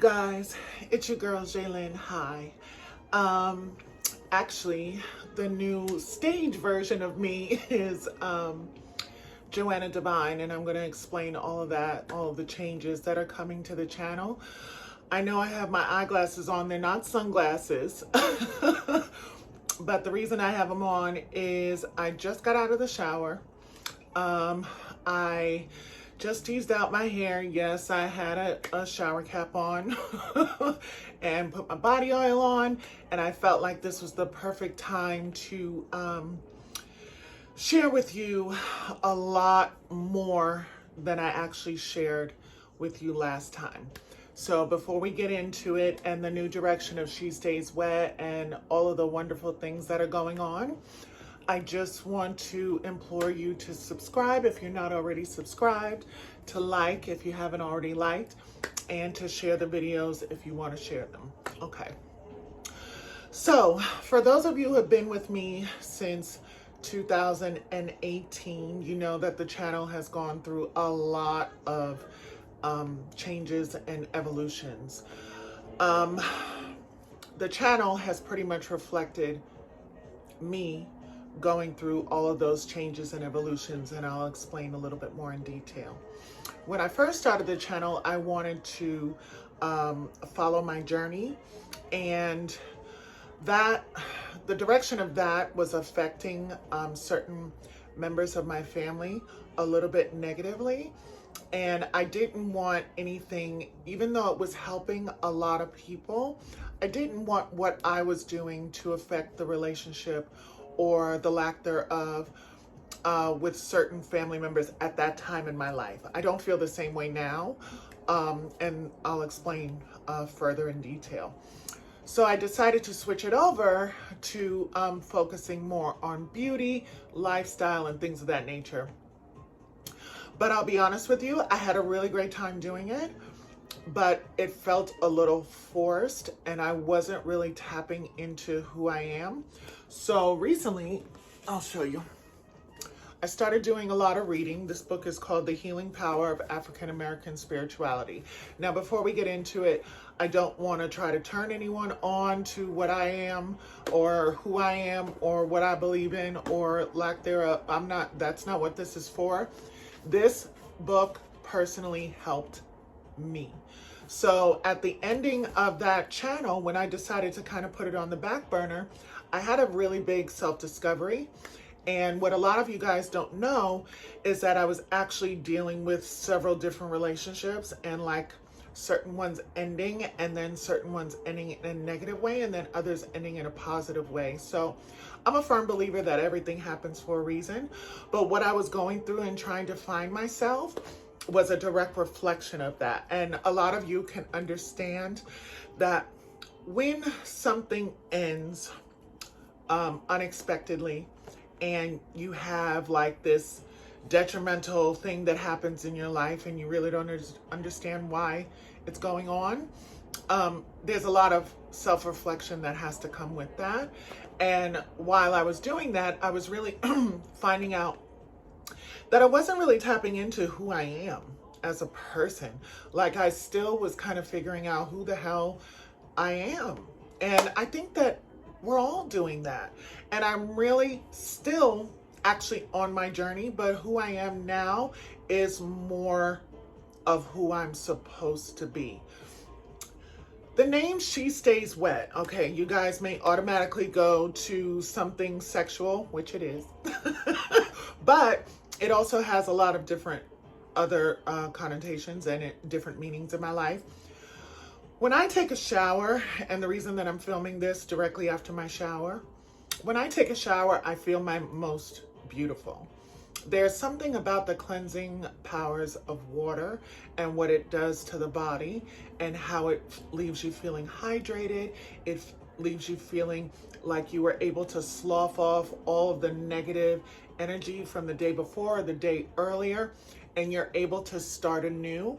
guys, it's your girl Jaylyn. Hi. Actually, the new stage version of me is Joanna Devine, and I'm going to explain all of that, all of the changes that are coming to the channel. I know I have my eyeglasses on, they're not sunglasses, but the reason I have them on is I just got out of the shower. I just teased out my hair. Yes, I had a shower cap on and put my body oil on, and I felt like this was the perfect time to share with you a lot more than I actually shared with you last time. So before we get into it and the new direction of She Stays Wet and all of the wonderful things that are going on, I just want to implore you to subscribe if you're not already subscribed, to like if you haven't already liked, and to share the videos if you want to share them. Okay. So for those of you who have been with me since 2018, you know that the channel has gone through a lot of changes and evolutions. The channel has pretty much reflected me going through all of those changes and evolutions, and I'll explain a little bit more in detail. When I first started the channel, I wanted to follow my journey, and that the direction of that was affecting certain members of my family a little bit negatively. And I didn't want anything, even though it was helping a lot of people, I didn't want what I was doing to affect the relationship or the lack thereof with certain family members at that time in my life. I don't feel the same way now, and I'll explain further in detail. So I decided to switch it over to focusing more on beauty, lifestyle, and things of that nature. But I'll be honest with you, I had a really great time doing it, but it felt a little forced and I wasn't really tapping into who I am. So recently, I'll show you. I started doing a lot of reading. This book is called The Healing Power of African American Spirituality. Now, before we get into it, I don't want to try to turn anyone on to what I am or who I am or what I believe in or lack thereof. That's not what this is for. This book personally helped me. So at the ending of that channel, when I decided to kind of put it on the back burner, I had a really big self-discovery. And what a lot of you guys don't know is that I was actually dealing with several different relationships, and like certain ones ending and then certain ones ending in a negative way and then others ending in a positive way. So I'm a firm believer that everything happens for a reason. But what I was going through and trying to find myself was a direct reflection of that. And a lot of you can understand that when something ends unexpectedly, and you have like this detrimental thing that happens in your life and you really don't understand why it's going on, there's a lot of self-reflection that has to come with that. And while I was doing that, I was really finding out that I wasn't really tapping into who I am as a person. Like I still was kind of figuring out who the hell I am. And I think that we're all doing that. And I'm really still actually on my journey, but who I am now is more of who I'm supposed to be. The name She Stays Wet. Okay, you guys may automatically go to something sexual, which it is, but it also has a lot of different other connotations and different meanings in my life. When I take a shower, and the reason that I'm filming this directly after my shower, when I take a shower, I feel my most beautiful. There's something about the cleansing powers of water and what it does to the body and how it leaves you feeling hydrated. It leaves you feeling like you were able to slough off all of the negative energy from the day before or the day earlier, and you're able to start anew.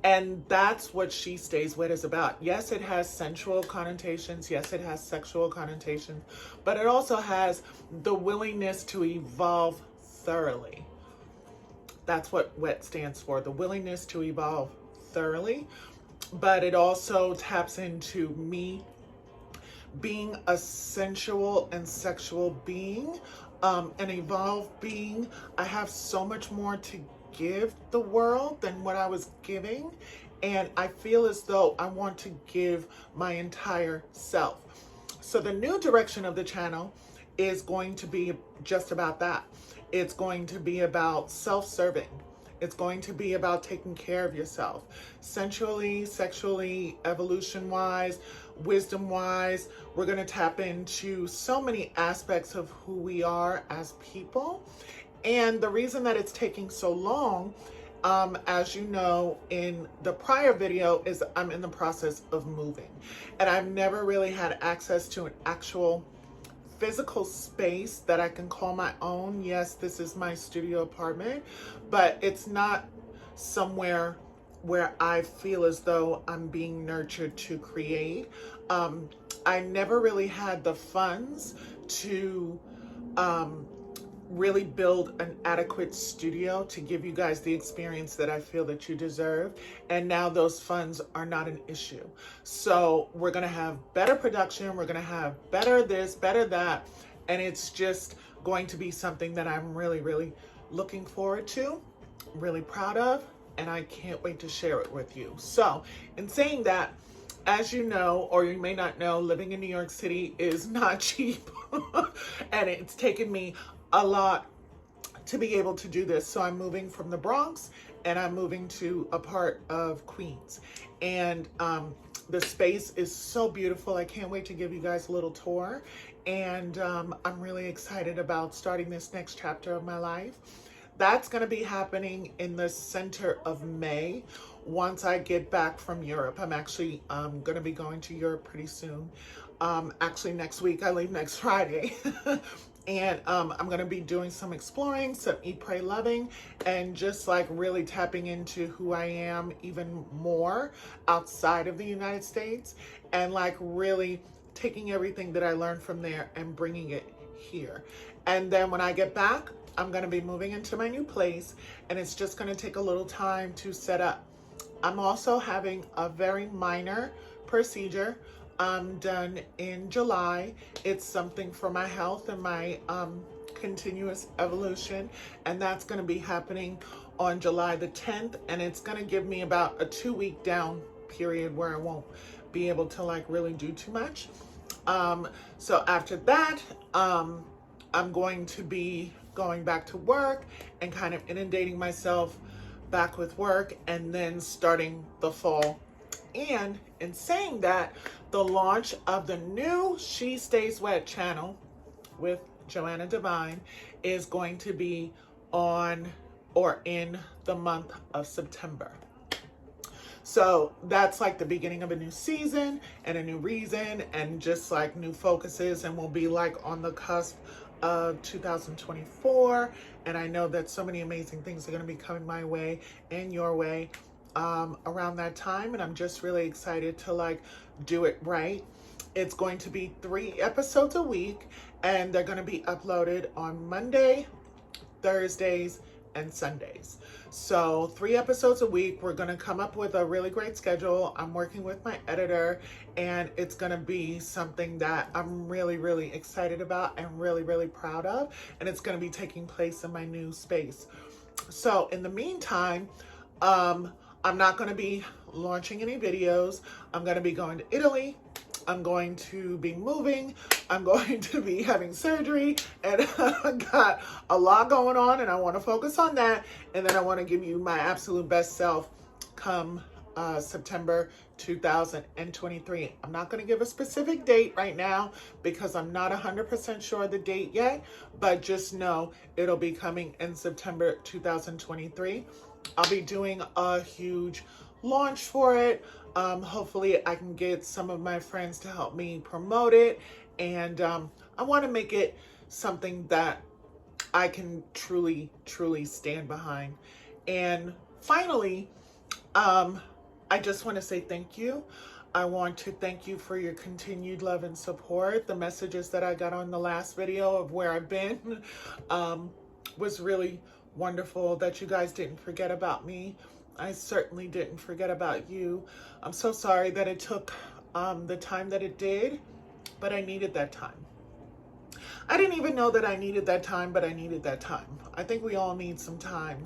And that's what She Stays Wet is about. Yes, it has sensual connotations. Yes, it has sexual connotations, but it also has the willingness to evolve thoroughly. That's what WET stands for, the willingness to evolve thoroughly. but it also taps into me being a sensual and sexual being, an evolved being. I have so much more to give the world than what I was giving. And I feel as though I want to give my entire self. So the new direction of the channel is going to be just about that. It's going to be about self-serving. It's going to be about taking care of yourself, sensually, sexually, evolution-wise, wisdom-wise. We're going to tap into so many aspects of who we are as people. And the reason that it's taking so long, as you know, in the prior video, is I'm in the process of moving. And I've never really had access to an actual physical space that I can call my own. Yes, this is my studio apartment, but it's not somewhere where I feel as though I'm being nurtured to create. I never really had the funds to really build an adequate studio to give you guys the experience that I feel that you deserve. And now those funds are not an issue. So we're going to have better production. We're going to have better this, better that. And it's just going to be something that I'm really, really looking forward to, really proud of, and I can't wait to share it with you. So in saying that, as you know, or you may not know, living in New York City is not cheap. And it's taken me a lot to be able to do this. So I'm moving from the Bronx and I'm moving to a part of Queens. And the space is so beautiful. I can't wait to give you guys a little tour. And I'm really excited about starting this next chapter of my life. That's going to be happening in the center of May once I get back from Europe. I'm actually going to be going to Europe pretty soon. Actually, next week. I leave next Friday. And I'm going to be doing some exploring, some eat, pray, loving, and just like really tapping into who I am even more outside of the United States, and like really taking everything that I learned from there and bringing it here. And then when I get back, I'm going to be moving into my new place, and it's just going to take a little time to set up. I'm also having a very minor procedure done in July. It's something for my health and my continuous evolution, and that's going to be happening on July the 10th, and it's going to give me about a 2-week down period where I won't be able to like really do too much. So after that, I'm going to be going back to work and kind of inundating myself back with work, and then starting the fall. And in saying that, the launch of the new She Stays Wet channel with Joanna Devine is going to be on or in the month of September. So that's like the beginning of a new season and a new reason and just like new focuses, and we'll be like on the cusp of 2024. And I know that so many amazing things are going to be coming my way and your way around that time, and I'm just really excited to like do it right. It's going to be 3 episodes a week, and they're going to be uploaded on Monday, Thursdays, and Sundays. So 3 episodes a week. We're going to come up with a really great schedule. I'm working with my editor, and it's going to be something that I'm really, really excited about and really, really proud of. And it's going to be taking place in my new space. So in the meantime, I'm not going to be launching any videos. I'm going to be going to Italy. I'm going to be moving. I'm going to be having surgery, and I got a lot going on, and I want to focus on that. And then I want to give you my absolute best self come September 2023. I'm not going to give a specific date right now because I'm not 100% sure of the date yet, but just know it'll be coming in September 2023. I'll be doing a huge launch for it. Hopefully I can get some of my friends to help me promote it. And I want to make it something that I can truly, truly stand behind. And finally, I just want to say thank you. I want to thank you for your continued love and support. The messages that I got on the last video of where I've been was really wonderful, that you guys didn't forget about me. I certainly didn't forget about you. I'm so sorry that it took the time that it did, but I needed that time. I didn't even know that I needed that time, but I needed that time. I think we all need some time,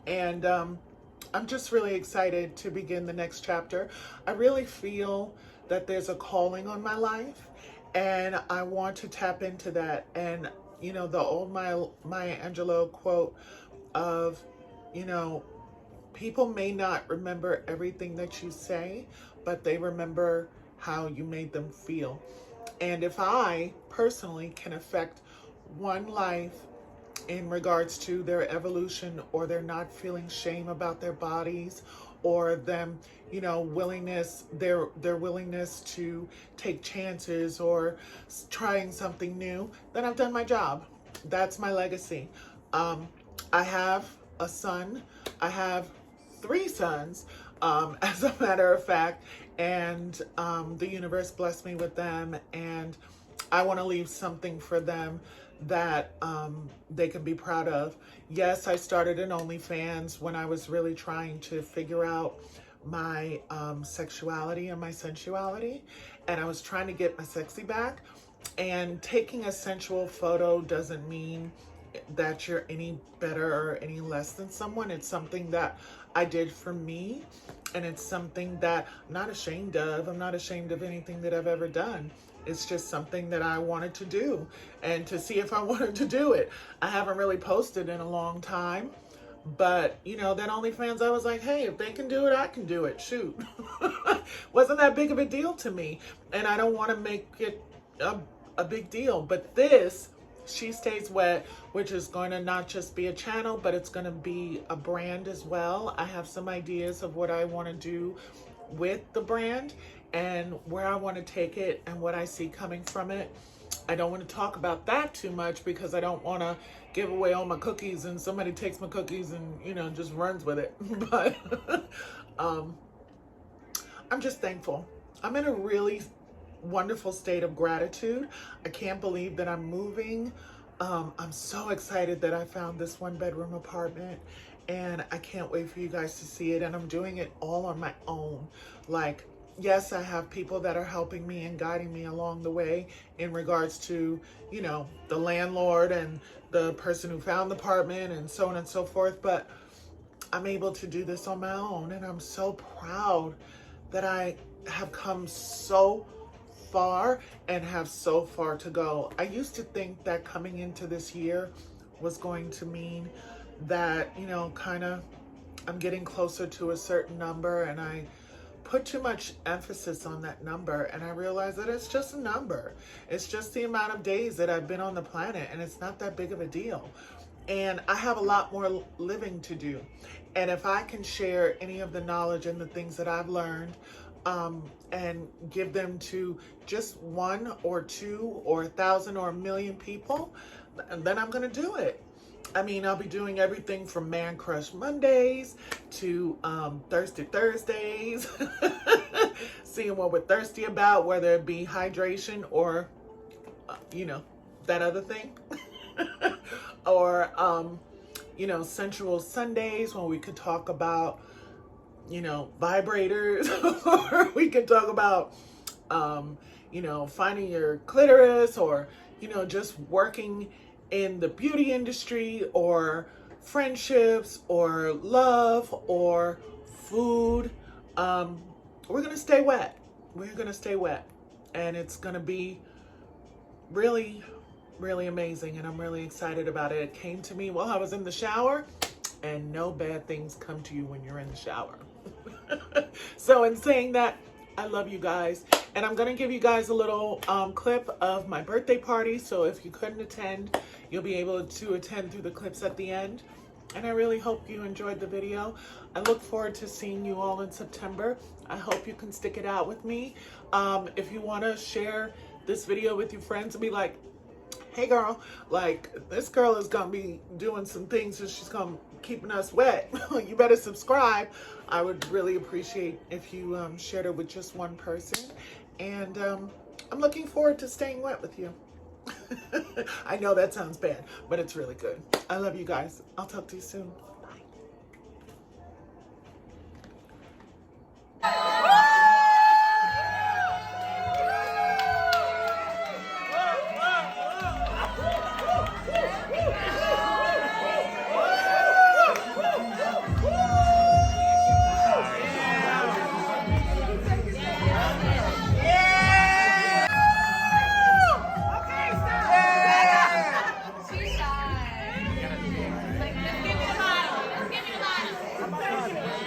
and I'm just really excited to begin the next chapter. I really feel that there's a calling on my life, and I want to tap into that. And, you know, the old Maya Angelou quote of, you know, people may not remember everything that you say, but they remember how you made them feel. And if I personally can affect one life in regards to their evolution, or they're not feeling shame about their bodies, or them, you know, their willingness to take chances or trying something new, then I've done my job. That's my legacy. I have a son. I have 3 sons, as a matter of fact, and the universe blessed me with them, and I want to leave something for them that they can be proud of. Yes, I started an OnlyFans when I was really trying to figure out my sexuality and my sensuality, and I was trying to get my sexy back. And taking a sensual photo doesn't mean that you're any better or any less than someone. It's something that I did for me, and it's something that I'm not ashamed of. I'm not ashamed of anything that I've ever done. It's just something that I wanted to do, and to see if I wanted to do it. I haven't really posted in a long time, but you know, that OnlyFans, I was like, hey, if they can do it, I can do it. Shoot. Wasn't that big of a deal to me, and I don't want to make it a big deal. But this, She Stays Wet, which is going to not just be a channel, but it's going to be a brand as well. I have some ideas of what I want to do with the brand and where I want to take it and what I see coming from it. I don't want to talk about that too much because I don't want to give away all my cookies and somebody takes my cookies and, you know, just runs with it. But I'm just thankful. I'm in a really wonderful state of gratitude. I can't believe that I'm moving. I'm so excited that I found this 1-bedroom apartment, and I can't wait for you guys to see it. And I'm doing it all on my own. Like, yes, I have people that are helping me and guiding me along the way in regards to, you know, the landlord and the person who found the apartment and so on and so forth. But I'm able to do this on my own, and I'm so proud that I have come so far and have so far to go. I used to think that coming into this year was going to mean that, you know, kind of I'm getting closer to a certain number, and I put too much emphasis on that number, and I realized that it's just a number. It's just the amount of days that I've been on the planet, and it's not that big of a deal. And I have a lot more living to do. And if I can share any of the knowledge and the things that I've learned, and give them to just 1 or 2 or 1,000 or 1,000,000 people, then I'm going to do it. I mean, I'll be doing everything from Man Crush Mondays to Thirsty Thursdays, seeing what we're thirsty about, whether it be hydration or, you know, that other thing. Or, you know, Sensual Sundays, when we could talk about, you know, vibrators, or we could talk about, you know, finding your clitoris, or, you know, just working in the beauty industry, or friendships, or love, or food. We're going to stay wet. We're going to stay wet. And it's going to be really, really amazing. And I'm really excited about it. It came to me while I was in the shower, and no bad things come to you when you're in the shower. So in saying that, I love you guys, and I'm going to give you guys a little clip of my birthday party. So if you couldn't attend, you'll be able to attend through the clips at the end. And I really hope you enjoyed the video. I look forward to seeing you all in September. I hope you can stick it out with me. If you want to share this video with your friends and be like, hey girl, like, this girl is gonna be doing some things and she's gonna keeping us wet, you better subscribe. I would really appreciate if you shared it with just one person. And I'm looking forward to staying wet with you. I know that sounds bad, but it's really good. I love you guys. I'll talk to you soon.